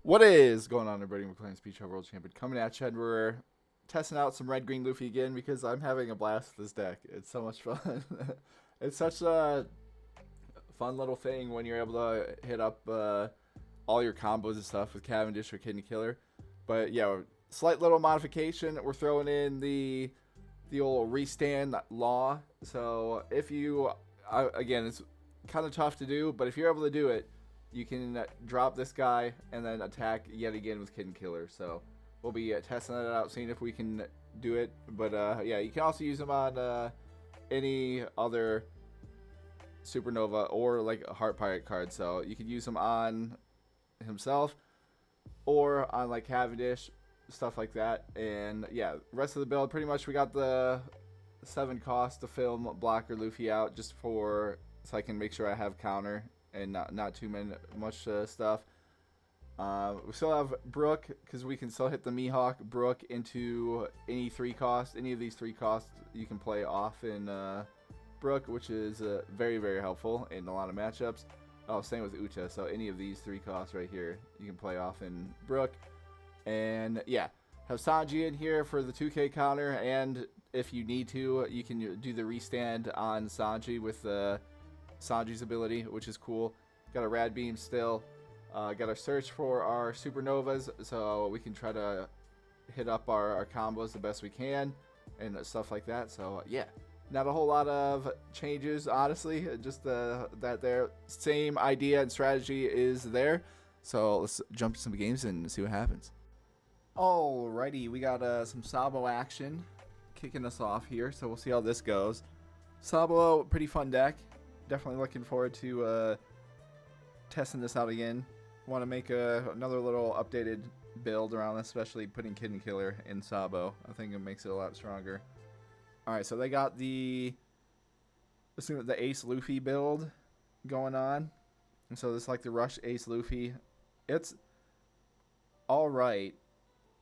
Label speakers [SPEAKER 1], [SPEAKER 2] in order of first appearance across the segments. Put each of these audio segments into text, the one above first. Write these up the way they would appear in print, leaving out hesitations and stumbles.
[SPEAKER 1] What is going on, everybody? McLean's Peach World Champion coming at you, and we're testing out some red green Luffy again because I'm having a blast with this deck. It's so much fun. It's such a fun little thing when you're able to hit up all your combos and stuff with Cavendish or Kidney Killer. But yeah, slight little modification. We're throwing in the old restand law. So if you, again, it's kind of tough to do, but if you're able to do it, you can drop this guy and then attack yet again with Kid and Killer. So we'll be testing that out, seeing if we can do it. But yeah, you can also use them on any other Supernova or like a Heart Pirate card. So you could use them on himself or on like Cavendish, stuff like that. And yeah, rest of the build, pretty much we got the 7 cost to film Blocker Luffy out just for so I can make sure I have counter and not too much stuff. We still have Brook because we can still hit the Mihawk Brook into any 3 cost. Any of these 3 costs you can play off in Brook, which is very, very helpful in a lot of matchups. Oh, same with Uta. So any of these 3 costs right here, you can play off in Brook. And yeah, have Sanji in here for the 2K counter, and if you need to, you can do the restand on Sanji with Sanji's ability, which is cool. Got a Rad Beam still. Got to search for our Supernovas so we can try to hit up our combos the best we can and stuff like that. So yeah, not a whole lot of changes, honestly. Just that their same idea and strategy is there. So let's jump to some games and see what happens. Alrighty, we got some Sabo action kicking us off here, so we'll see how this goes. Sabo, pretty fun deck. Definitely looking forward to testing this out again. Want to make another little updated build around this, especially putting Kid and Killer in Sabo. I think it makes it a lot stronger. Alright, so they got the Ace Luffy build going on. And so this is like the Rush Ace Luffy. It's alright.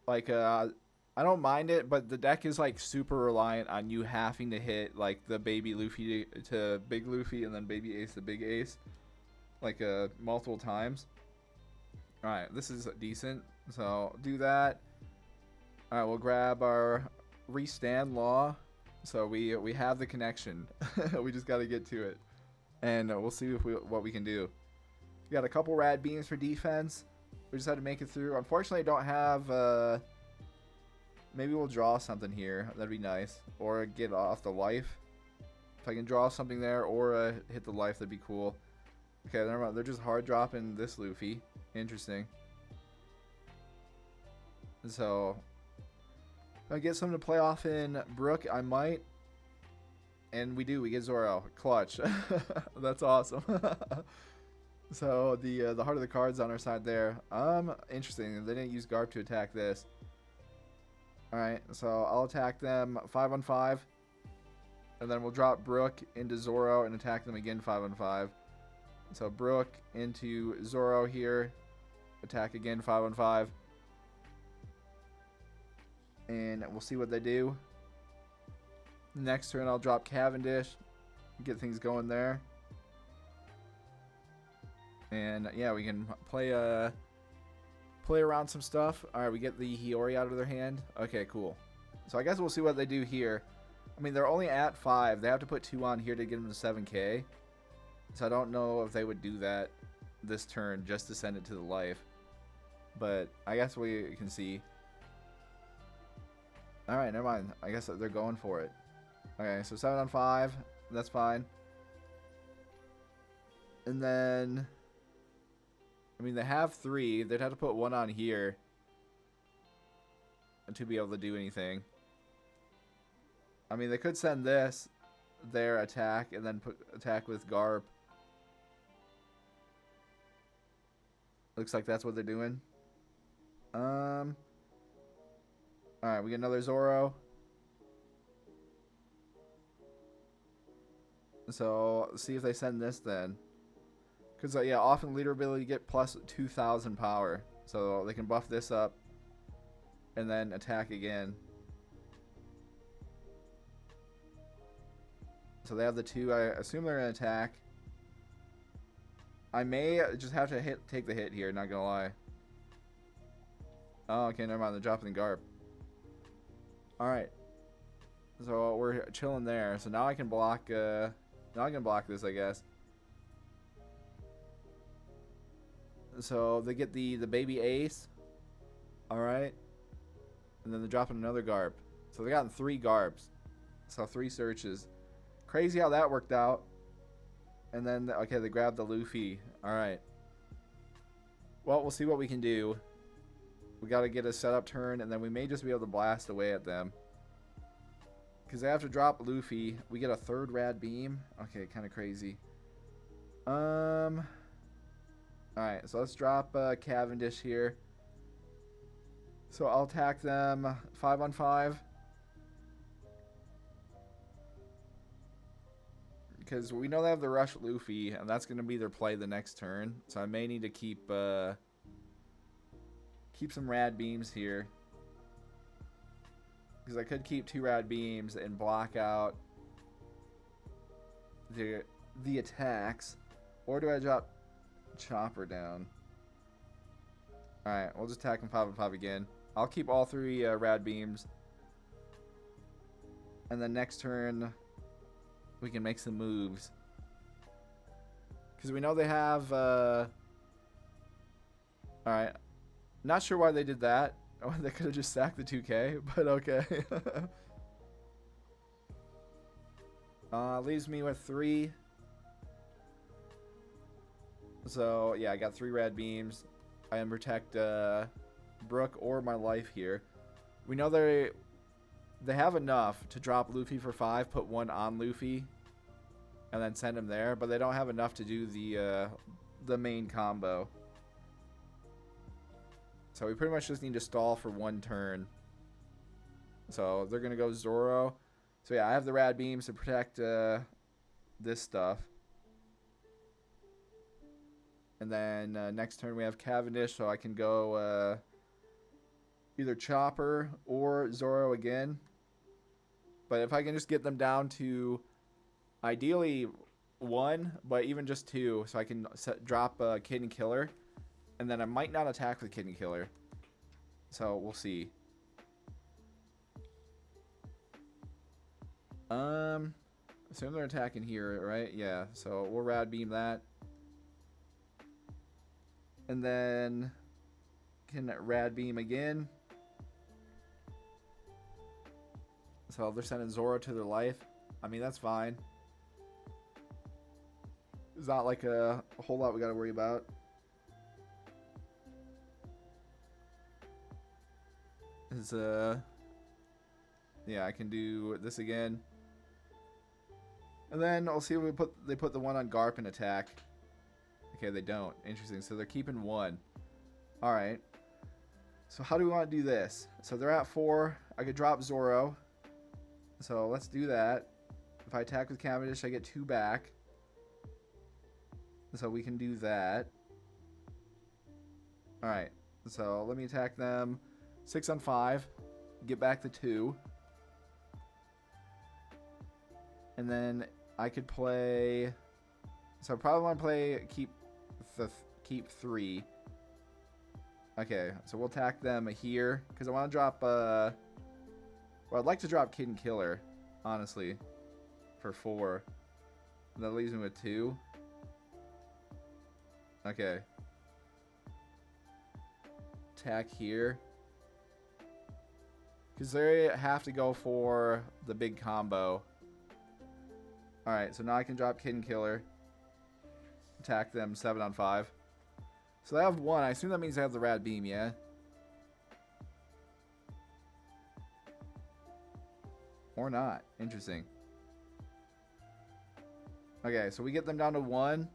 [SPEAKER 1] Like, I don't mind it, but the deck is like super reliant on you having to hit like the baby Luffy to big Luffy and then baby Ace to big Ace like multiple times. Alright, this is decent. So do that. Alright, we'll grab our restand law. So we have the connection. We just got to get to it. And we'll see if what we can do. We got a couple rad beams for defense. We just had to make it through. Unfortunately, I don't have... maybe we'll draw something here. That'd be nice. Or get off the life. If I can draw something there or hit the life, that'd be cool. Okay, never mind. They're just hard dropping this Luffy. Interesting. So, if I get something to play off in Brook, I might. And we do. We get Zoro. Clutch. That's awesome. So the heart of the cards on our side there. Interesting. They didn't use Garp to attack this. Alright, so I'll attack them 5 on 5. And then we'll drop Brook into Zoro and attack them again 5 on 5. So Brook into Zoro here. Attack again 5 on 5. And we'll see what they do. Next turn I'll drop Cavendish. Get things going there. And yeah, we can play around some stuff. Alright, we get the Hiyori out of their hand. Okay, cool. So I guess we'll see what they do here. I mean, they're only at 5. They have to put 2 on here to get them to 7k. So I don't know if they would do that this turn just to send it to the life. But I guess we can see. Alright, never mind. I guess they're going for it. Okay, so 7 on 5. That's fine. And then... I mean, they have 3. They'd have to put 1 on here to be able to do anything. I mean, they could send this, their attack, and then put attack with Garp. Looks like that's what they're doing. Alright, we get another Zoro. So, see if they send this then. Because, yeah, often leader ability get plus 2,000 power. So they can buff this up and then attack again. So they have the 2. I assume they're going to attack. I may just have to take the hit here, not going to lie. Oh, okay, never mind. They're dropping the Garp. Alright. So we're chilling there. So now I can block, now I can block this, I guess. So they get the baby ace. Alright. And then they're dropping another Garp. So they gotten 3 Garps. So 3 searches. Crazy how that worked out. And then, okay, they grabbed the Luffy. Alright. Well, we'll see what we can do. We got to get a setup turn, and then we may just be able to blast away at them. Because they have to drop Luffy. We get a 3rd rad beam. Okay, kind of crazy. Alright, so let's drop Cavendish here. So I'll attack them 5-on-5. Because we know they have the rush Luffy, and that's going to be their play the next turn. So I may need to keep some rad beams here. Because I could keep 2 rad beams and block out the attacks. Or do I drop Chopper down? Alright, we'll just attack him 5-on-5 again. I'll keep all 3 rad beams. And then next turn, we can make some moves. Because we know they have... Alright. Not sure why they did that. Oh, they could have just sacked the 2K, but okay. Leaves me with 3. So, yeah, I got 3 rad beams. I can protect Brook or my life here. We know they have enough to drop Luffy for 5, put 1 on Luffy, and then send him there, but they don't have enough to do the main combo. So we pretty much just need to stall for 1 turn. So they're going to go Zoro. So yeah, I have the rad beams to protect this stuff. And then next turn we have Cavendish, so I can go either Chopper or Zoro again. But if I can just get them down to ideally 1, but even just 2, so I can drop Kid and Killer. And then I might not attack with Kid and Killer. So we'll see. Assume they're attacking here, right? Yeah, so we'll rad beam that. And then can rad beam again. So they're sending Zoro to their life. I mean, that's fine. It's not like a whole lot we gotta worry about. Yeah, I can do this again. And then I'll see if they put the 1 on Garp and attack. Okay, they don't. Interesting. So they're keeping 1. Alright. So how do we want to do this? So they're at 4. I could drop Zoro. So let's do that. If I attack with Cavendish, I get 2 back. So we can do that. Alright. So let me attack them 6-on-5. Get back the 2. And then I could play... So I probably want to play keep 3. Okay, so we'll attack them here. Because I want to drop... Well, I'd like to drop Kid and Killer, honestly. For 4. And that leaves me with 2. Okay. Attack here. Because they have to go for the big combo. Alright, so now I can drop Kid and Killer. Attack them 7-on-5. So they have 1. I assume that means they have the rad beam, yeah? Or not. Interesting. Okay, so we get them down to 1.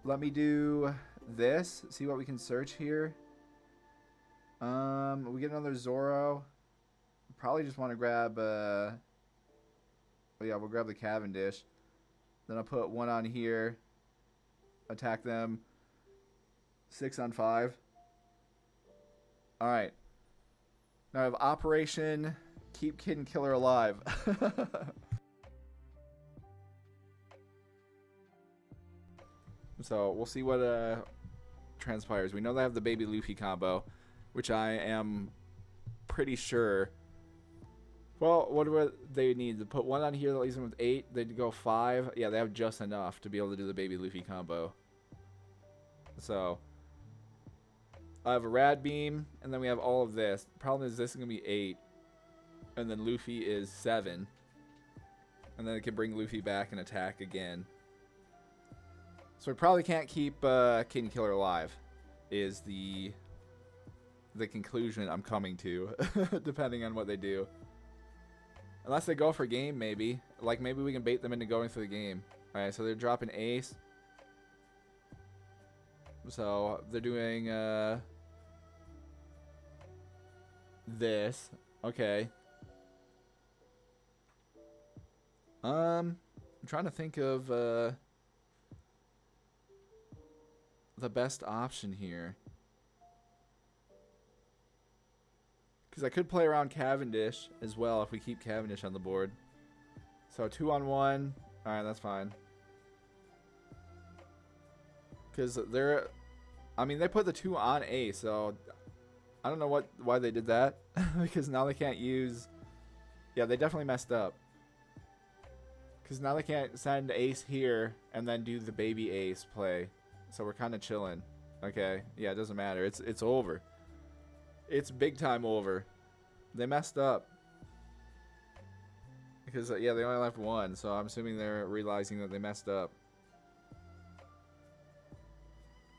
[SPEAKER 1] Let me do this. See what we can search here. We get another Zoro. Probably just want to grab... Oh yeah, we'll grab the Cavendish. Then I'll put 1 on here. Attack them 6-on-5. Alright. Now I have Operation Keep Kid and Killer Alive. So we'll see what transpires. We know they have the baby Luffy combo. which I am pretty sure. Well, what do they need? To put 1 on here that leaves them with 8. They'd go 5. Yeah, they have just enough to be able to do the Baby Luffy combo. So, I have a Rad Beam, and then we have all of this. The problem is this is going to be 8. And then Luffy is 7. And then it can bring Luffy back and attack again. So we probably can't keep Kid Killer alive, is the conclusion I'm coming to, depending on what they do. Unless they go for game, maybe. Like, maybe we can bait them into going for the game. Alright, so they're dropping Ace. So, they're doing, this. Okay. I'm trying to think of, the best option here. Because I could play around Cavendish as well if we keep Cavendish on the board. So 2 on 1. Alright, that's fine. Because they're... I mean, they put the 2 on Ace, so... I don't know why they did that. Because now they can't use... Yeah, they definitely messed up. Because now they can't send Ace here and then do the baby Ace play. So we're kind of chilling. Okay. Yeah, it doesn't matter. It's over. It's big time over. They messed up. Because, yeah, they only left 1. So I'm assuming they're realizing that they messed up.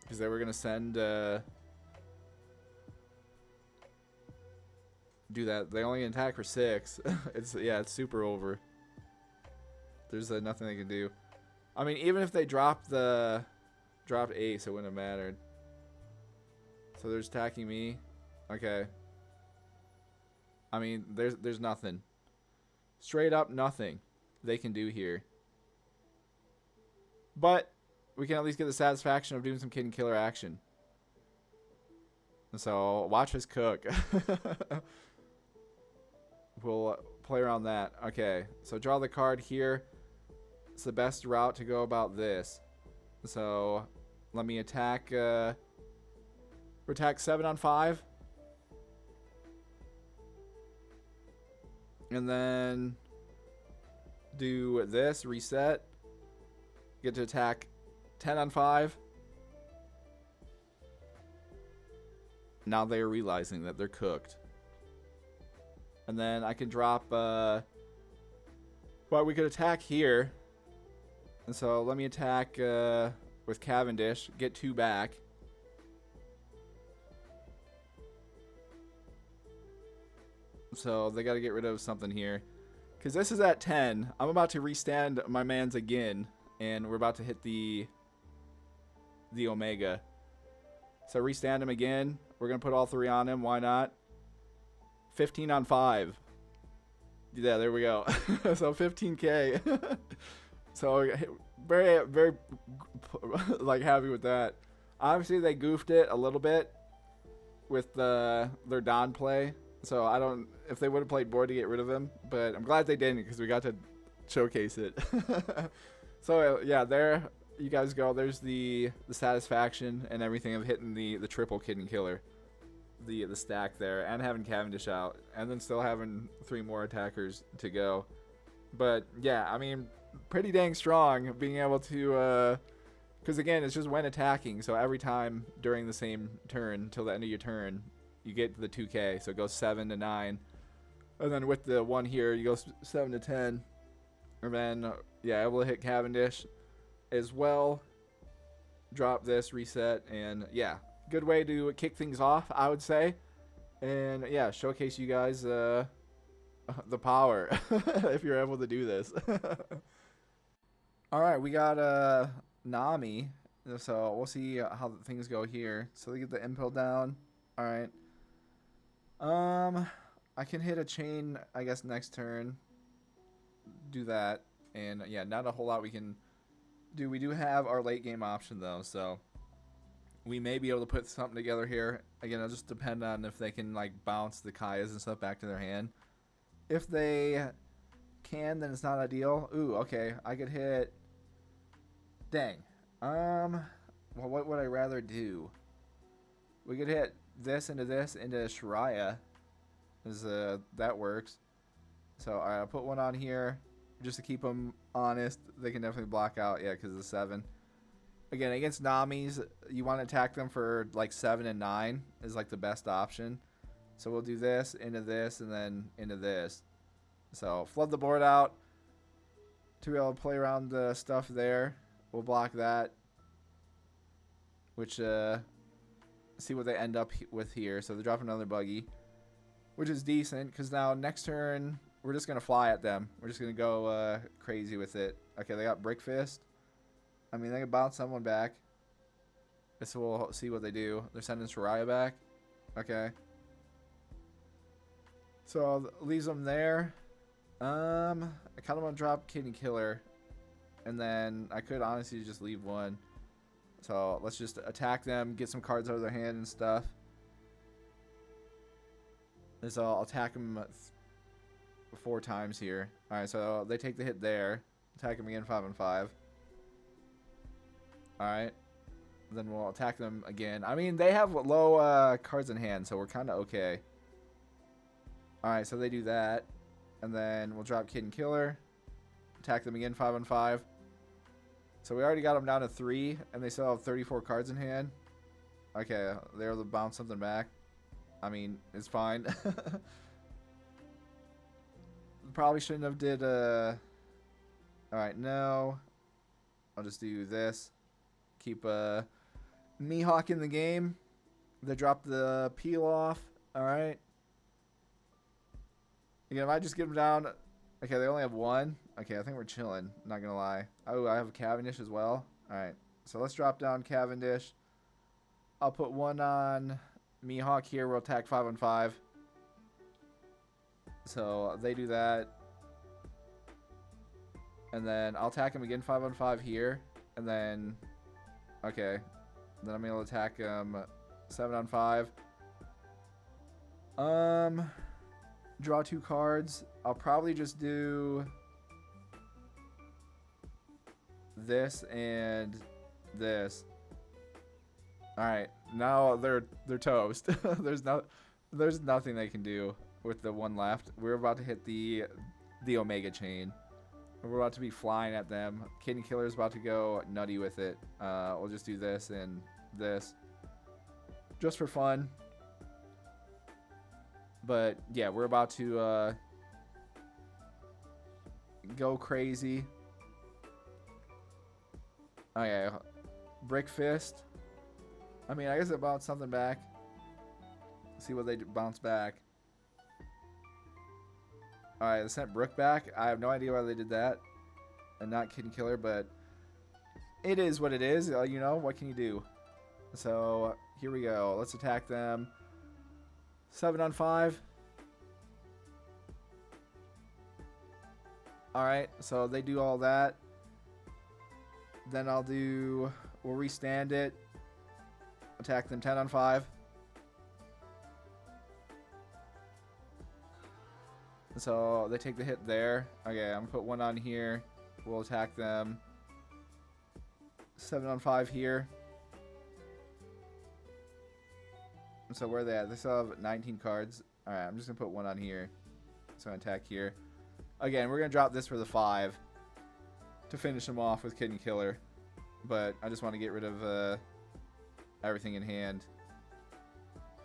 [SPEAKER 1] Because they were going to send... do that. They only attack for 6. It's super over. There's nothing they can do. I mean, even if they dropped Ace, it wouldn't have mattered. So they're just attacking me. Okay. I mean, there's nothing. Straight up nothing they can do here. But we can at least get the satisfaction of doing some Kid Killer action. So watch us cook. We'll play around that. Okay. So draw the card here. It's the best route to go about this. So let me attack. Attack 7 on 5. And then do this, reset. Get to attack 10 on 5. Now they're realizing that they're cooked. And then I can drop, well, we could attack here. And so let me attack with Cavendish, get 2 back. So they got to get rid of something here. Because this is at 10. I'm about to restand my mans again. And we're about to hit the Omega. So restand him again. We're going to put all 3 on him. Why not? 15 on 5. Yeah, there we go. So 15k. So very, very like happy with that. Obviously they goofed it a little bit with their Don play. So I don't, if they would have played board to get rid of him, but I'm glad they didn't because we got to showcase it. So yeah, there you guys go. There's the satisfaction and everything of hitting the triple Kid Killer, the stack there, and having Cavendish out, and then still having 3 more attackers to go. But yeah, I mean, pretty dang strong being able to, because again, it's just when attacking. So every time during the same turn till the end of your turn, you get the 2k, so it goes 7 to 9, and then with the 1 here, you go 7 to 10, and then yeah, able to hit Cavendish as well. Drop this, reset, and yeah, good way to kick things off, I would say, and yeah, showcase you guys the power if you're able to do this. All right, we got Nami, so we'll see how things go here. So they get the impel down. All right. I can hit a chain, I guess, next turn. Do that. And, yeah, not a whole lot we can do. We do have our late game option, though, so we may be able to put something together here. Again, it'll just depend on if they can, like, bounce the Kayas and stuff back to their hand. If they can, then it's not ideal. Ooh, okay. I could hit... Dang. Well, what would I rather do? We could hit this into Shiraya. That works. So alright, I'll put one on here just to keep them honest. They can definitely block out, yeah, because of the 7. Again, against Namis, you want to attack them for like 7 and 9 is like the best option. So we'll do this, and then into this. So flood the board out to be able to play around the stuff there. We'll block that, which see what they end up with here. So they drop another buggy, which is decent because now next turn we're just gonna fly at them. We're just gonna go crazy with it. Okay, they got Brick Fist. I mean, they can bounce someone back. So we'll see what they do. They're sending Shiraya back. Okay. So leaves them there. I kind of want to drop Kidney Killer, and then I could honestly just leave one. So let's just attack them, get some cards out of their hand and stuff. And so I'll attack them 4 times here. All right, so they take the hit there. Attack them again, 5 and 5. All right. Then we'll attack them again. I mean, they have low cards in hand, so we're kind of okay. All right, so they do that. And then we'll drop Kid and Killer. Attack them again, 5 and 5. So we already got them down to 3, and they still have 34 cards in hand. Okay, they're able to bounce something back. I mean, it's fine. Probably shouldn't have did Alright, no. I'll just do this. Keep Mihawk in the game. They drop the peel off. Alright. Again, if I just get them down. Okay, they only have 1. Okay, I think we're chilling. Not gonna lie. Oh, I have Cavendish as well. Alright. So let's drop down Cavendish. I'll put 1 on Mihawk here. We'll attack 5 and 5. So they do that. And then I'll attack him again 5 on 5 here. And then, okay. Then I'm able to attack him 7 on 5. Draw 2 cards. I'll probably just do this and this. Alright, now they're toast. There's nothing they can do with the 1 left. We're about to hit the Omega chain. We're about to be flying at them. Kid and Killer's about to go nutty with it. We'll just do this and this. Just for fun. But yeah, we're about to go crazy. Okay, Brick Fist. I mean, I guess it bounced something back. See what they bounce back. Alright, they sent Brook back. I have no idea why they did that. And not Kid and Killer, but it is what it is. You know, what can you do? So, here we go. Let's attack them. 7 on 5. Alright, so they do all that. Then we'll restand it. Attack them 10 on 5. So they take the hit there. Okay, I'm gonna put 1 on here. We'll attack them 7 on 5 here. So where are they at? They still have 19 cards. Alright, I'm just gonna put 1 on here. So I'm gonna attack here. Again, we're gonna drop this for the 5 to finish them off with Kid and Killer. But I just want to get rid of everything in hand.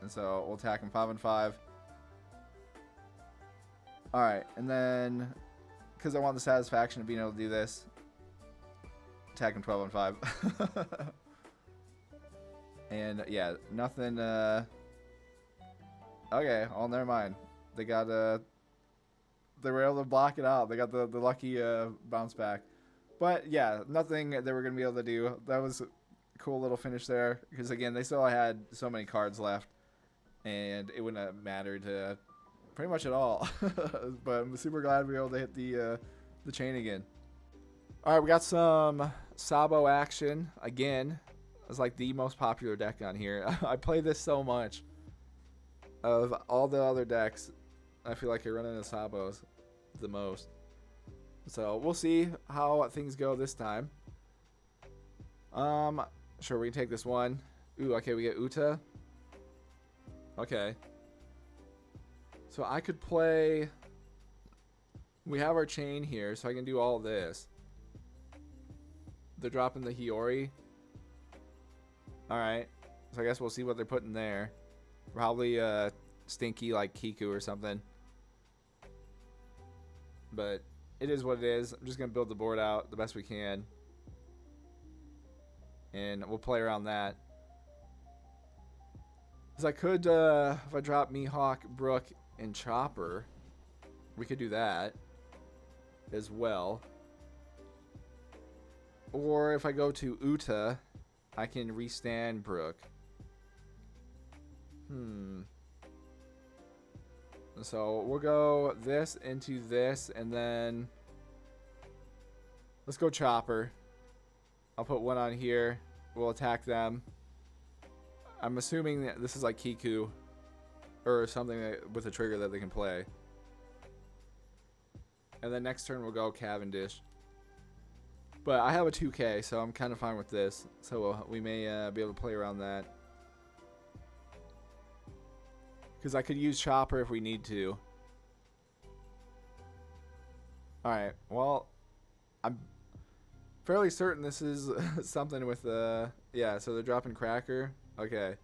[SPEAKER 1] And so we'll attack them 5 on 5. Alright, and then, because I want the satisfaction of being able to do this, attack him 12 on 5. And, yeah, nothing, okay, oh, never mind. They got, they were able to block it out. They got the lucky, bounce back. But, yeah, nothing they were going to be able to do. That was a cool little finish there, because, again, they still had so many cards left, and it wouldn't have mattered, pretty much at all. But I'm super glad we were able to hit the chain again. Alright, we got some Sabo action again. It's like the most popular deck on here. I play this so much. Of all the other decks, I feel like I run into Sabos the most. So we'll see how things go this time. Sure, we can take this one. Ooh, okay, we get Uta. Okay. So I could play... We have our chain here, so I can do all this. They're dropping the Hiyori. Alright. So I guess we'll see what they're putting there. Probably stinky like Kiku or something. But it is what it is. I'm just going to build the board out the best we can. And we'll play around that. Because I could, if I drop Mihawk, Brook, and Chopper, we could do that as well. Or if I go to Uta, I can restand Brook. So we'll go this into this, and then let's go Chopper. I'll put one on here. We'll attack them. I'm assuming that this is like Kiku or something with a trigger that they can play. And then next turn we'll go Cavendish. But I have a 2K, so I'm kind of fine with this. So we may be able to play around that. Because I could use Chopper if we need to. Alright, well, I'm fairly certain this is something with, yeah, so they're dropping Cracker. Okay.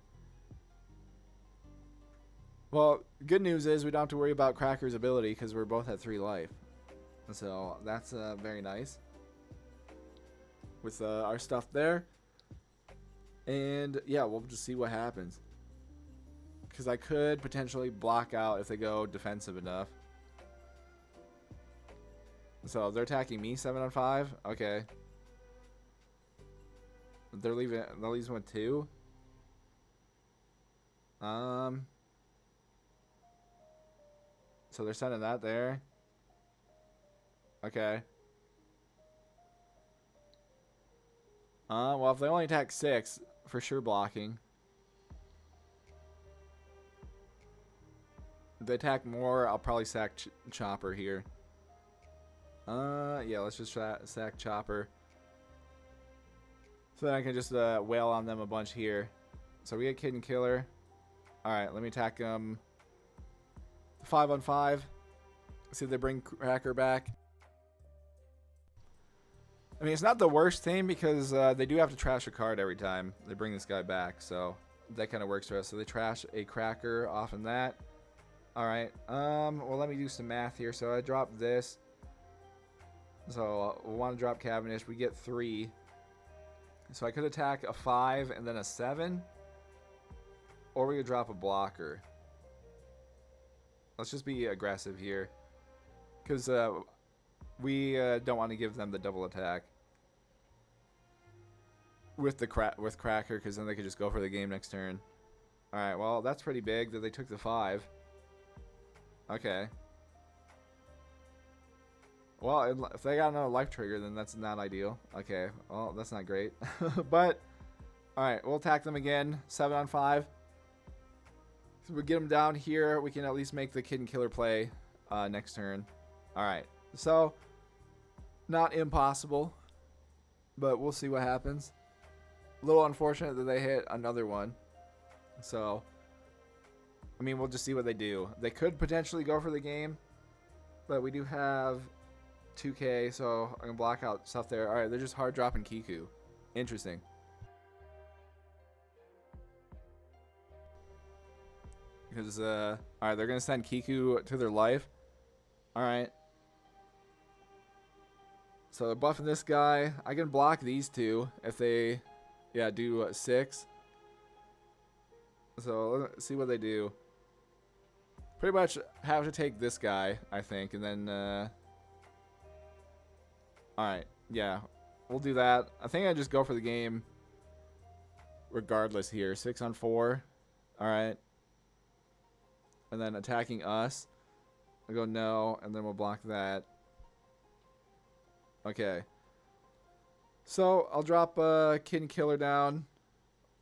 [SPEAKER 1] Well, good news is we don't have to worry about Cracker's ability because we're both at 3 life. So that's very nice. With our stuff there. And yeah, we'll just see what happens. Because I could potentially block out if they go defensive enough. So they're attacking me 7 on 5. Okay. They'll leave with 2. So they're sending that there. Okay. Well, if they only attack 6, for sure blocking. If they attack more, I'll probably sack Chopper here. Yeah, let's just sack Chopper. So then I can just wail on them a bunch here. So we get Kid and Killer. Alright, let me attack 5 on 5. See if they bring Cracker back. I mean, it's not the worst thing because they do have to trash a card every time they bring this guy back. So that kind of works for us. So they trash a Cracker off in that. Alright, well, let me do some math here. So I dropped this. So we'll want to drop Cavendish. We get 3. So I could attack a 5 and then a 7. Or we could drop a blocker. Let's just be aggressive here. Because we don't want to give them the double attack. With the Cracker, because then they could just go for the game next turn. Alright, well, that's pretty big that they took the 5. Okay. Well, if they got another life trigger, then that's not ideal. Okay, well, that's not great. But, alright, we'll attack them again. 7 on 5. So we get them down here. We can at least make the Kid and Killer play next turn. Alright, so, not impossible. But we'll see what happens. A little unfortunate that they hit another one. So, I mean, we'll just see what they do. They could potentially go for the game. But we do have 2K, so I can block out stuff there. Alright, they're just hard dropping Kiku. Interesting. Because, alright, they're going to send Kiku to their life. Alright. So they're buffing this guy. I can block these two if they, yeah, do 6. So let's see what they do. Pretty much have to take this guy, I think, and then, alright, yeah, we'll do that. I think I just go for the game regardless here. 6 on 4. Alright. And then attacking us. I go no, and then we'll block that. Okay. So, I'll drop Kid and Killer down.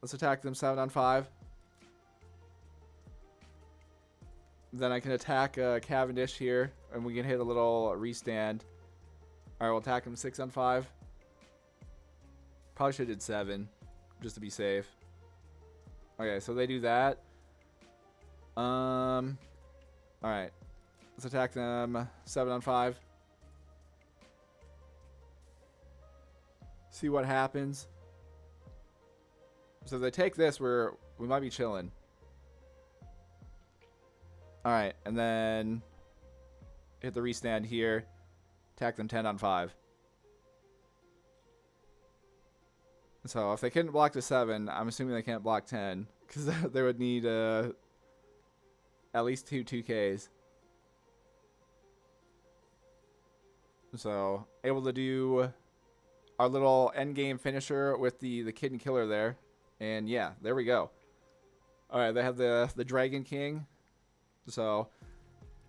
[SPEAKER 1] Let's attack them 7 on 5. Then I can attack Cavendish here, and we can hit a little restand. Alright, we'll attack him 6 on 5. Probably should have did 7, just to be safe. Okay, so they do that. Alright. Let's attack them 7 on 5. See what happens. So if they take this, we might be chilling. Alright, and then hit the restand here. Attack them 10 on 5. So if they couldn't block the 7, I'm assuming they can't block 10. Because they would need at least 2 2Ks. So able to do our little endgame finisher with the Kid and Killer there. And yeah, there we go. Alright, they have the Dragon King. So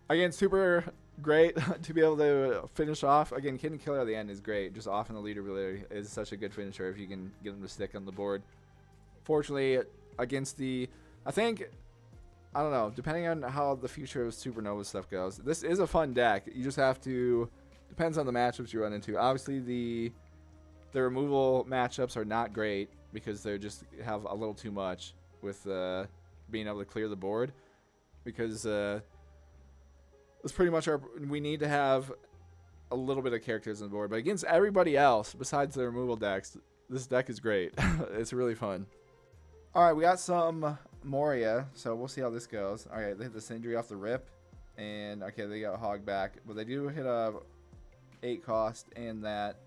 [SPEAKER 1] again, super great to be able to finish off. Again, Kid and Killer at the end is great. Just off in the leaderboard is such a good finisher if you can get them to stick on the board. Fortunately, against the, I don't know, depending on how the future of Supernova stuff goes, this is a fun deck. You just have to, depends on the matchups you run into. Obviously, the removal matchups are not great because they just have a little too much with being able to clear the board. Because it's pretty much we need to have a little bit of characters on the board. But against everybody else, besides the removal decks, this deck is great. It's really fun. Alright, we got some Moria, so we'll see how this goes. Alright, they hit the Sindri off the rip. And, okay, they got Hog back. But they do hit a 8 cost and that.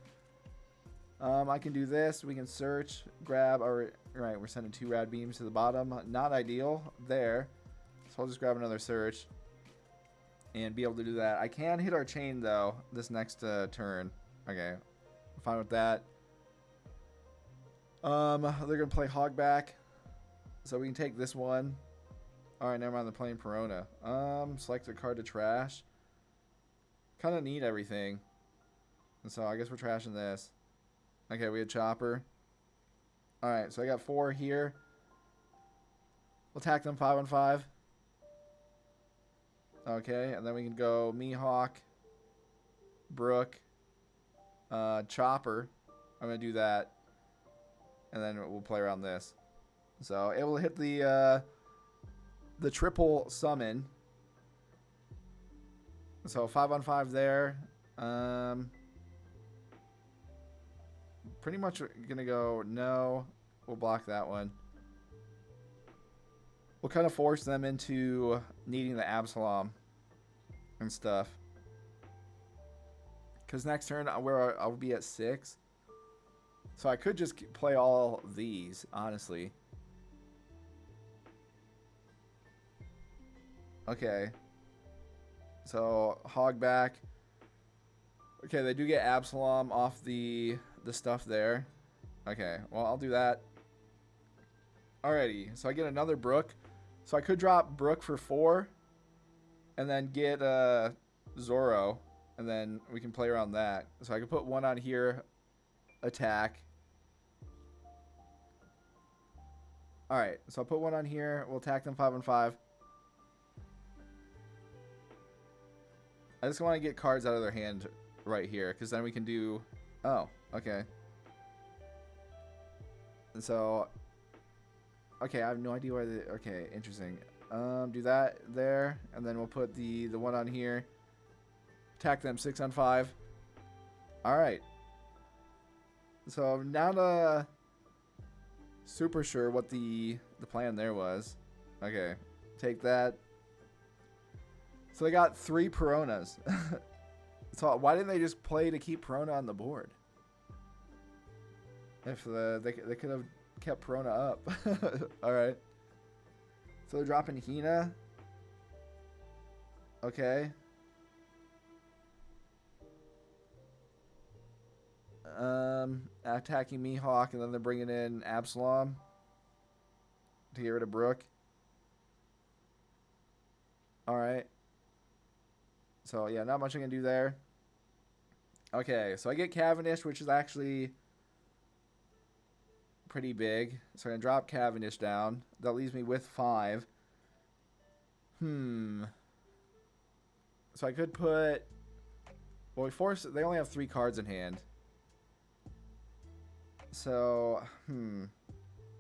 [SPEAKER 1] I can do this. We can search, grab, or, right, we're sending 2 rad beams to the bottom. Not ideal there. So I'll just grab another search and be able to do that. I can hit our chain, though, this next turn. Okay, I'm fine with that. They're going to play Hog back. So we can take this one. Alright, never mind, they're playing Perona. Select a card to trash. Kind of need everything. And so I guess we're trashing this. Okay, we had Chopper. Alright, so I got 4 here. We'll attack them 5 on 5. Okay, and then we can go Mihawk, Brook, Chopper. I'm going to do that. And then we'll play around this. So, able to hit the triple summon. So, 5 on 5 there. Pretty much going to go no. We'll block that one. We'll kind of force them into needing the Absalom and stuff. Because next turn, I'll be at 6. So I could just play all these, honestly. Okay. So, Hog back. Okay, they do get Absalom off the stuff there. Okay, well, I'll do that. Alrighty, so I get another Brook. So I could drop Brook for 4. And then get Zoro. And then we can play around that. So I could put 1 on here. Attack. Alright, so I'll put 1 on here. We'll attack them 5 on 5. I just want to get cards out of their hand right here. Because then we can do... Oh, okay. And so... Okay, I have no idea why the... Okay, interesting. Do that there. And then we'll put the 1 on here. Attack them 6 on 5. Alright. So I'm not super sure what the plan there was. Okay. Take that. So they got 3 Peronas. So why didn't they just play to keep Perona on the board? If they could have kept Perona up. Alright. So they're dropping Hina. Okay. Attacking Mihawk, and then they're bringing in Absalom to get rid of Brook. Alright. So, yeah, not much I can do there. Okay, so I get Cavendish, which is actually pretty big. So I'm going to drop Cavendish down. That leaves me with 5. So I could put... Well, they only have 3 cards in hand. So,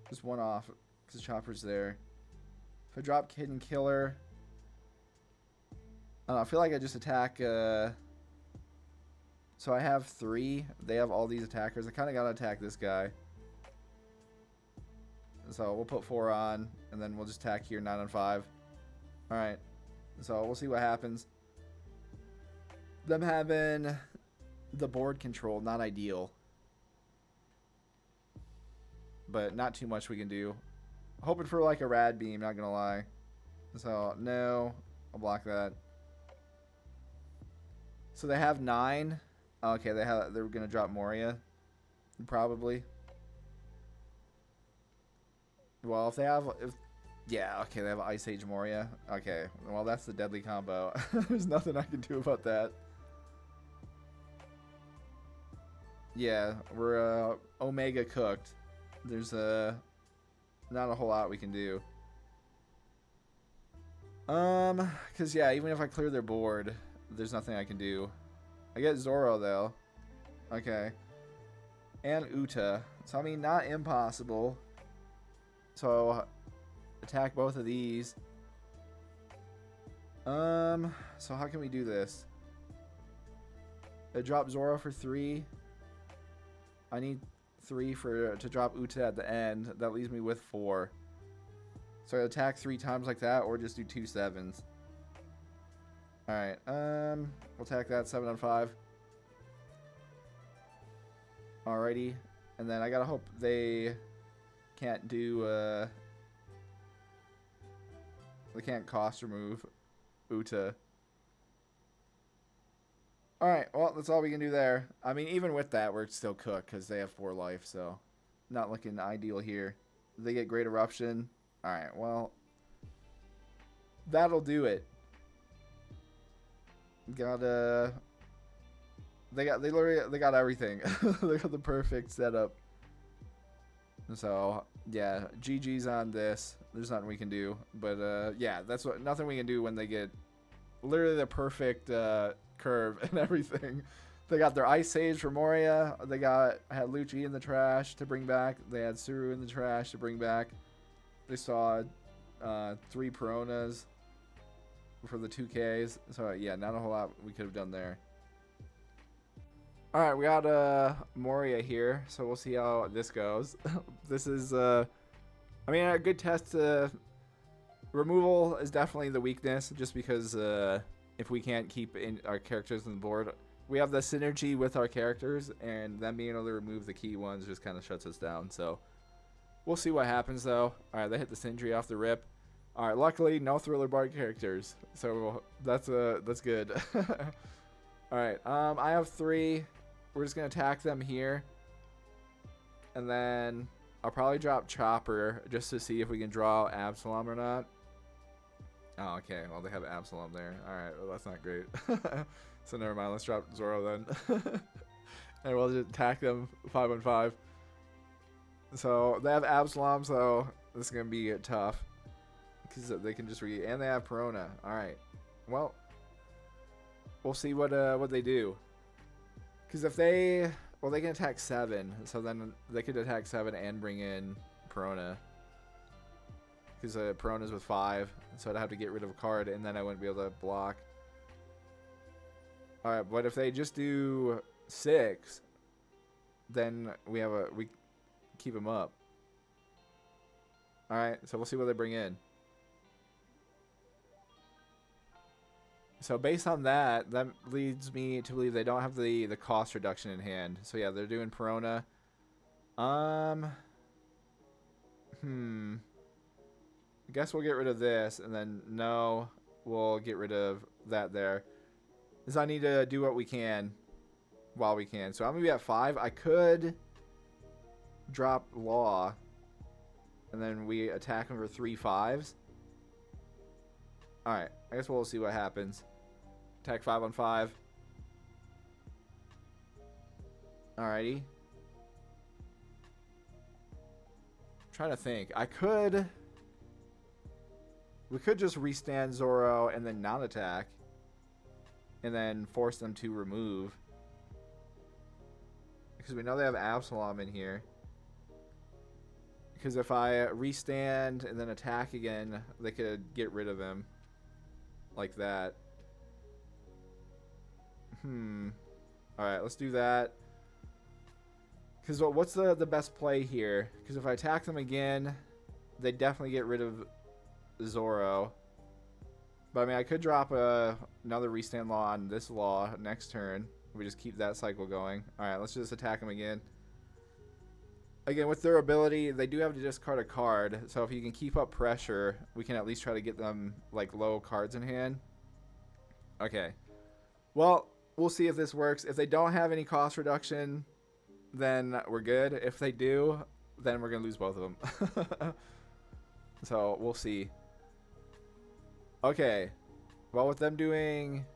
[SPEAKER 1] just 1 off, because Chopper's there. If I drop Hidden Killer, I feel like I just attack. So I have 3. They have all these attackers. I kind of gotta attack this guy. So we'll put 4 on, and then we'll just attack here 9 on 5. All right. So we'll see what happens. Them having the board control, not ideal. But not too much we can do. Hoping for like a rad beam, not gonna lie. So no, I'll block that. So they have 9. Okay, they're gonna drop Moria, probably. Well, yeah, okay, they have Ice Age Moria. Okay, well that's the deadly combo. There's nothing I can do about that. Yeah, we're Omega cooked. There's not a whole lot we can do. Cause yeah, even if I clear their board, there's nothing I can do. I get Zoro though. Okay. And Uta. So I mean, not impossible. So attack both of these. So how can we do this? I drop Zoro for 3. I need 3 to drop Uta at the end. That leaves me with 4. So I attack 3 times like that, or just do 2 7s. All right. We'll attack that 7 on 5. Alrighty, and then I gotta hope they can't do. They can't cost remove Uta. Alright, well, that's all we can do there. I mean, even with that, we're still cooked because they have 4 life, so not looking ideal here. They get Great Eruption. Alright, well, that'll do it. They got everything. They got the perfect setup. So yeah, GG's on this. There's nothing we can do. But yeah, nothing we can do when they get literally the perfect curve and everything. They got their Ice Age for Moria. They had Lucci in the trash to bring back. They had Suru in the trash to bring back. They saw 3 Peronas for the 2Ks. So yeah, not a whole lot we could have done there. Alright, we got Moria here, so we'll see how this goes. This is, I mean, a good test. Removal is definitely the weakness, just because if we can't keep our characters on the board, we have the synergy with our characters, and them being able to remove the key ones just kind of shuts us down. So we'll see what happens, though. Alright, they hit the Sindri off the rip. Alright, luckily, no Thriller Bard characters, so that's good. Alright, I have 3. We're just going to attack them here. And then I'll probably drop Chopper just to see if we can draw Absalom or not. Oh, okay. Well, they have Absalom there. Alright, well, that's not great. So never mind. Let's drop Zoro then. And we'll just attack them 5 on 5. So they have Absalom, so this is going to be tough. Because they can just and they have Perona. Alright. Well, we'll see what they do. Because if they can attack 7, so then they could attack 7 and bring in Perona. Because Perona's with 5, so I'd have to get rid of a card, and then I wouldn't be able to block. Alright, but if they just do 6, then we keep them up. Alright, so we'll see what they bring in. So based on that, that leads me to believe they don't have the cost reduction in hand. So yeah, they're doing Perona. I guess we'll get rid of this, and then no, we'll get rid of that there. Because I need to do what we can while we can. So I'm going to be at 5. I could drop Law, and then we attack them for 3 5s. Alright, I guess we'll see what happens. Attack 5 on 5. Alrighty. Trying to think. We could just restand Zoro and then not attack. And then force them to remove. Because we know they have Absalom in here. Because if I restand and then attack again, they could get rid of him. Like that. Alright, let's do that. Because what's the best play here? Because if I attack them again, they definitely get rid of Zoro. But I mean, I could drop another restand law on this law next turn. We just keep that cycle going. Alright, let's just attack them again. Again, with their ability, they do have to discard a card. So if you can keep up pressure, we can at least try to get them like low cards in hand. Okay. Well, we'll see if this works. If they don't have any cost reduction, then we're good. If they do, then we're going to lose both of them. So we'll see. Okay. Well, with them doing...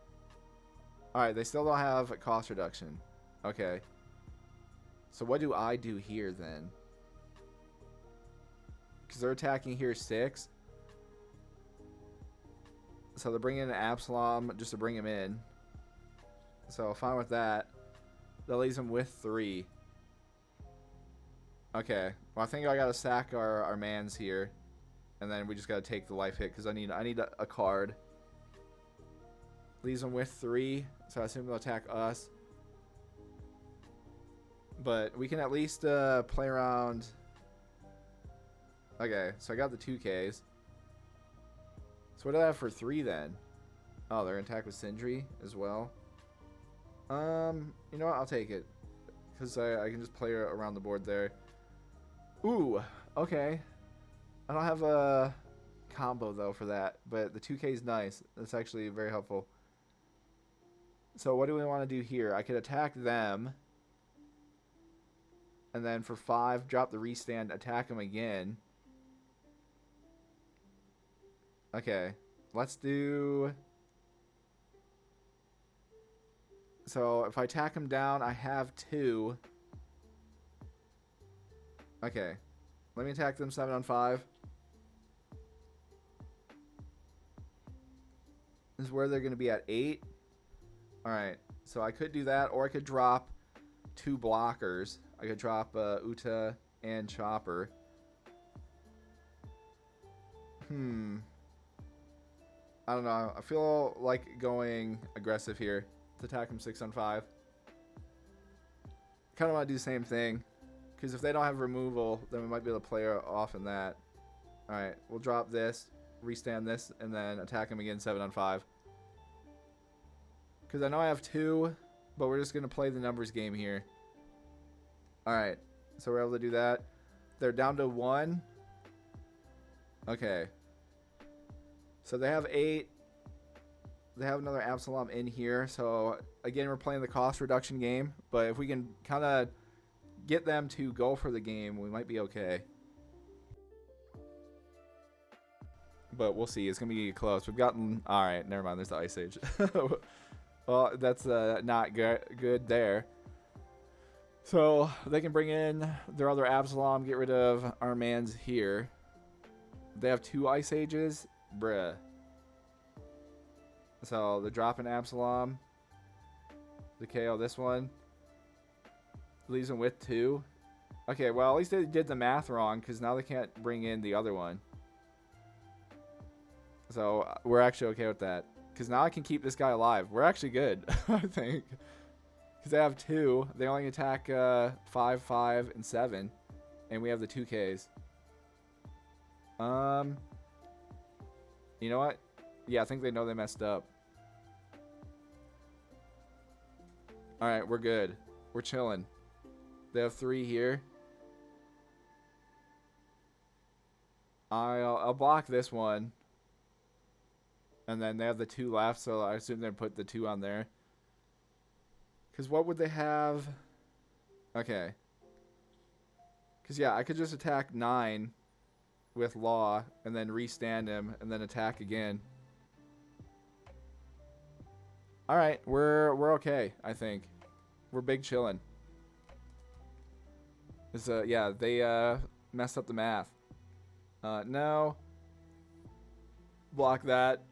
[SPEAKER 1] Alright, they still don't have a cost reduction. Okay. So what do I do here then? Because they're attacking here 6. So they're bringing in Absalom just to bring him in. So fine with that. That leaves him with 3. Okay. Well, I think I gotta sack our mans here. And then we just gotta take the life hit because I need a card. Leaves him with 3. So I assume they'll attack us. But we can at least play around. Okay, so I got the 2Ks. So what do I have for 3 then? Oh, they're in attack with Sindri as well. You know what? I'll take it. Because I can just play around the board there. Ooh, okay. I don't have a combo though for that. But the 2K is nice. That's actually very helpful. So what do we want to do here? I could attack them. And then for 5, drop the restand, attack them again. Okay, let's do... So if I attack them down, I have 2. Okay, let me attack them 7 on 5. This is where they're going to be at 8. Alright, so I could do that, or I could drop 2 blockers. I could drop Uta and Chopper. I don't know. I feel like going aggressive here to attack him 6 on 5. Kind of want to do the same thing. Because if they don't have removal, then we might be able to play off in that. Alright, we'll drop this, restand this, and then attack him again 7 on 5. Because I know I have 2, but we're just going to play the numbers game here. Alright, so we're able to do that. They're down to 1. Okay. So they have 8. They have another Absalom in here. So, again, we're playing the cost reduction game. But if we can kind of get them to go for the game, we might be okay. But we'll see. It's going to be close. We've gotten... Alright, never mind. There's the Ice Age. Well, that's not good there. So they can bring in their other Absalom, get rid of our mans here. They have 2 Ice Ages. Bruh. So they're dropping Absalom. The KO this one. Leaves them with 2. Okay, well, at least they did the math wrong because now they can't bring in the other one. So we're actually okay with that. Because now I can keep this guy alive. We're actually good, I think. Because they have 2. They only attack 5, 5, and 7. And we have the 2Ks. You know what? Yeah, I think they know they messed up. Alright, we're good. We're chilling. They have 3 here. I'll block this one. And then they have the 2 left, so I assume they put the 2 on there. Because what would they have? Okay. Because, yeah, I could just attack 9 with Law and then restand him and then attack again. Alright, we're okay, I think. We're big chillin'. Yeah, they messed up the math. No. Block that.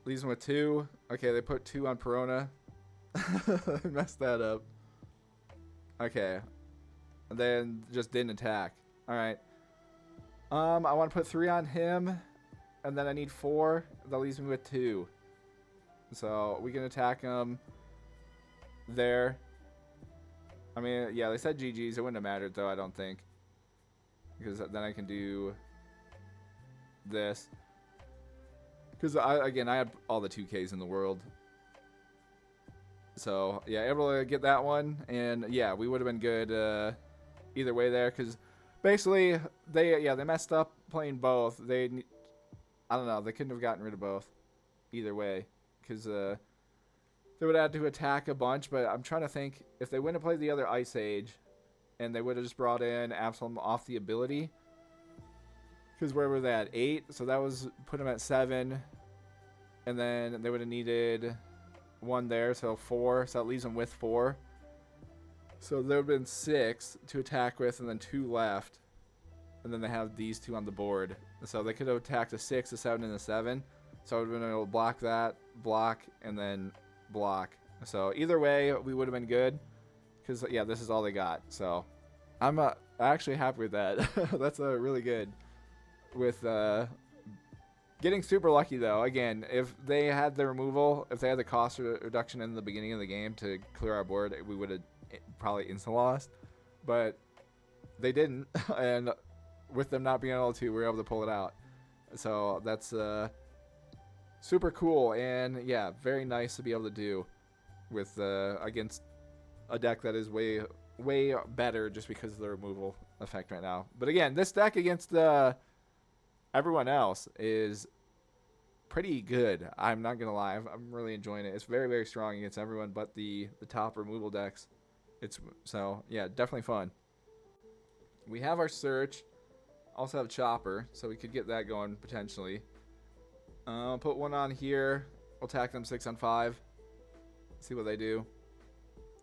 [SPEAKER 1] Leaves them with 2. Okay, they put 2 on Perona. Messed that up. Okay. and then just didn't attack. All right. I want to put 3 on him, and then I need 4. That leaves me with 2. So we can attack him there. I mean, yeah, they said GG's. It wouldn't have mattered, though, I don't think. Because then I can do this. Because, again, I had all the 2Ks in the world. So, yeah, able to get that one. And, yeah, we would have been good either way there. Because, basically, they messed up playing both. I don't know. They couldn't have gotten rid of both either way. Because they would have had to attack a bunch. But I'm trying to think. If they wouldn't have played the other Ice Age, and they would have just brought in Absalom off the ability. Because where were they at? 8. So that was put them at 7. And then they would have needed 1 there. So 4. So that leaves them with 4. So there would have been 6 to attack with, and then 2 left. And then they have these 2 on the board. So they could have attacked a 6, a 7, and a 7. So I would have been able to block that, block, and then block. So either way, we would have been good. Because, yeah, this is all they got. So I'm actually happy with that. That's really good. With getting super lucky, though. Again, if they had the removal, if they had the cost reduction in the beginning of the game to clear our board, we would have probably instant lost. But they didn't. And with them not being able to, we were able to pull it out. So that's super cool. And, yeah, very nice to be able to do with against a deck that is way better just because of the removal effect right now. But again, this deck against everyone else is pretty good. I'm not gonna lie, I'm really enjoying it. It's very, very strong against everyone but the top removal decks. So yeah, definitely fun. We have our search, also have Chopper, so we could get that going potentially. Put 1 on here. We'll attack them 6 on 5. See what they do.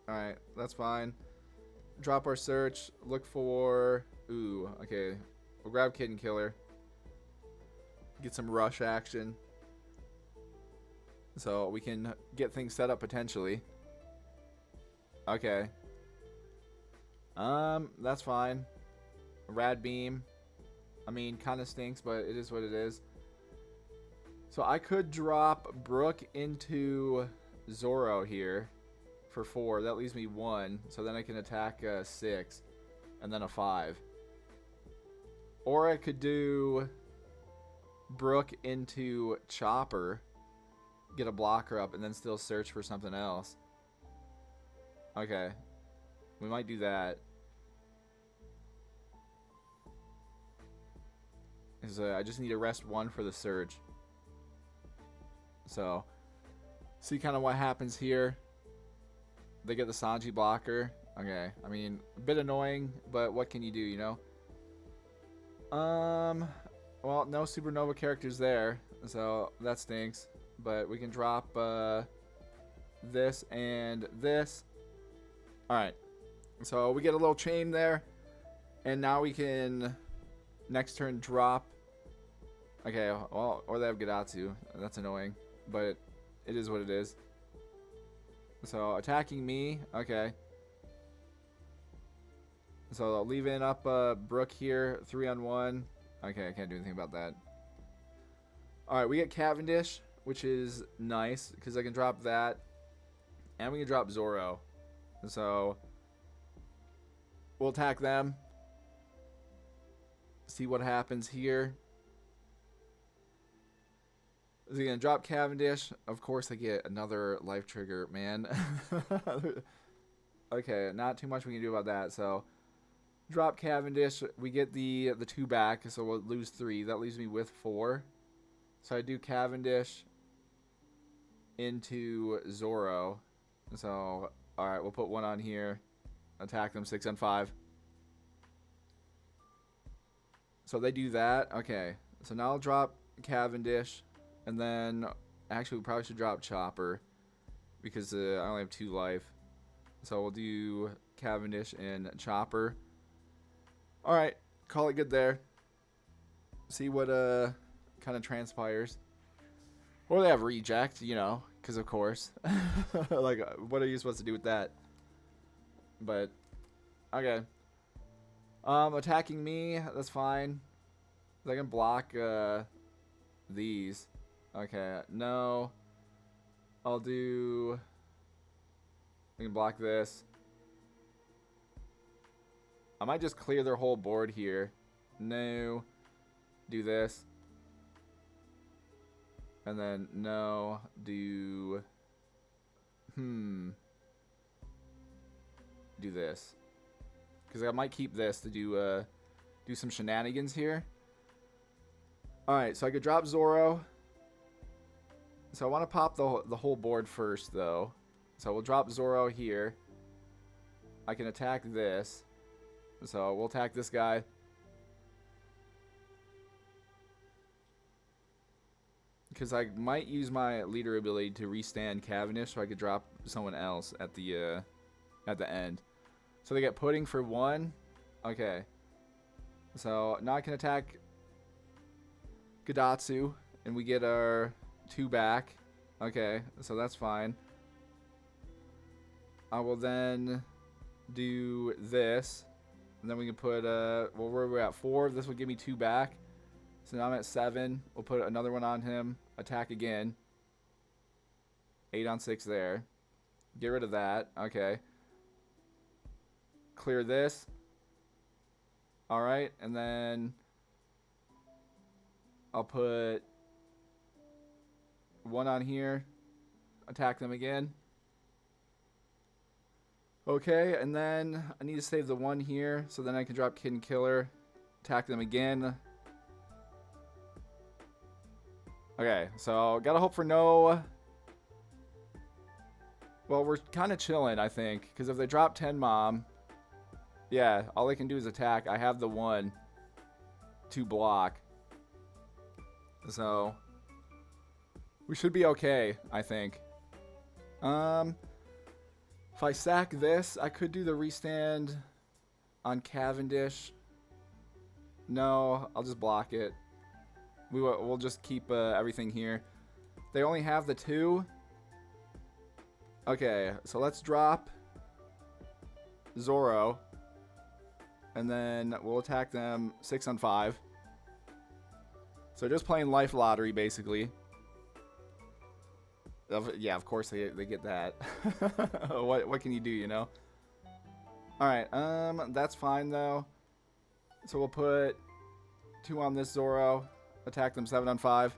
[SPEAKER 1] Alright, that's fine. Drop our search. Look for... Ooh, okay. We'll grab Kid and Killer. Get some rush action. So we can get things set up potentially. Okay. That's fine. Rad Beam. I mean, kind of stinks, but it is what it is. So I could drop Brook into Zoro here for 4. That leaves me 1. So then I can attack 6 and then a 5. Or I could do Brook into Chopper, get a blocker up, and then still search for something else. Okay. We might do that. I just need to rest 1 for the Surge. So, see kind of what happens here. They get the Sanji blocker. Okay, I mean, a bit annoying, but what can you do, you know? Well, no Supernova characters there, so that stinks. But we can drop this and this. Alright, so we get a little chain there. And now we can, next turn, drop. Okay, well, or they have Gadatsu. That's annoying, but it is what it is. So, attacking me. Okay. So, leaving up Brook here. 3 on 1. Okay, I can't do anything about that. Alright, we get Cavendish, which is nice, because I can drop that. And we can drop Zoro. So, we'll attack them. See what happens here. Is he going to drop Cavendish? Of course I get another life trigger, man. Okay, not too much we can do about that. So, drop Cavendish. We get the 2 back, so we'll lose 3. That leaves me with 4. So I do Cavendish into Zoro. So, alright, we'll put 1 on here. Attack them 6 on 5. So they do that. Okay, so now I'll drop Cavendish. And then, actually, we probably should drop Chopper. Because I only have 2 life. So we'll do Cavendish and Chopper. Alright, call it good there. See what kind of transpires. Or they have reject, you know, because of course. Like, what are you supposed to do with that? But, okay. Attacking me, that's fine. I can block these. Okay, no. I can block this. I might just clear their whole board here. No. Do this. And then no. Do this. Because I might keep this to do some shenanigans here. Alright, so I could drop Zoro. So I want to pop the whole board first, though. So we'll drop Zoro here. I can attack this. So we'll attack this guy. Because I might use my leader ability to restand Cavendish, so I could drop someone else at the end. So they get pudding for 1. Okay. So now I can attack Gadatsu, and we get our 2 back. Okay, so that's fine. I will then do this, and then we can put well, where are we at? 4. This will give me 2 back. So now I'm at 7. We'll put another one on him. Attack again. 8 on 6 there. Get rid of that. Okay. Clear this. Alright, and then I'll put 1 on here. Attack them again. Okay, and then I need to save the 1 here, so then I can drop Kid and Killer. Attack them again. Okay, so gotta hope for no... Well, we're kind of chilling, I think, because if they drop 10 Mom, yeah, all they can do is attack. I have the 1 to block. So we should be okay, I think. If I sack this, I could do the restand on Cavendish. No, I'll just block it. We'll just keep everything here. They only have the 2. Okay, so let's drop Zoro. And then we'll attack them 6 on 5. So just playing life lottery, basically. Yeah, of course they get that. What can you do, you know? Alright, that's fine, though. So we'll put 2 on this Zoro. Attack them 7 on 5.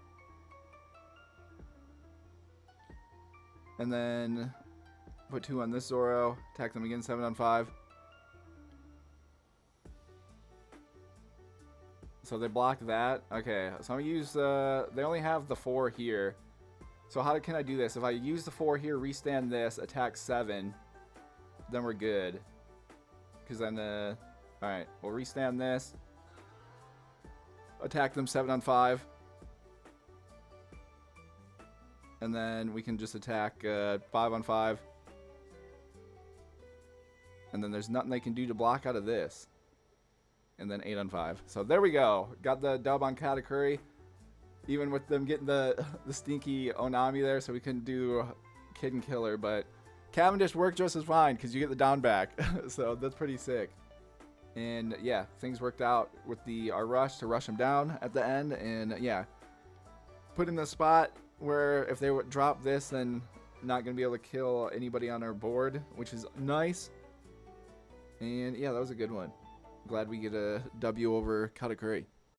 [SPEAKER 1] And then put 2 on this Zoro. Attack them again 7 on 5. So they block that. Okay, so I'm going to use they only have the 4 here. So how can I do this? If I use the 4 here, restand this, attack 7, then we're good. Because then, alright, we'll restand this. Attack them 7 on 5. And then we can just attack 5 on 5. And then there's nothing they can do to block out of this. And then 8 on 5. So there we go. Got the dub on Katakuri. Even with them getting the stinky Onami there, so we couldn't do Kid and Killer. But Cavendish worked just as fine because you get the down back. So that's pretty sick. And yeah, things worked out with our rush to rush him down at the end. And yeah, put in the spot where if they would drop this, then not going to be able to kill anybody on our board, which is nice. And yeah, that was a good one. Glad we get a W over Katakuri.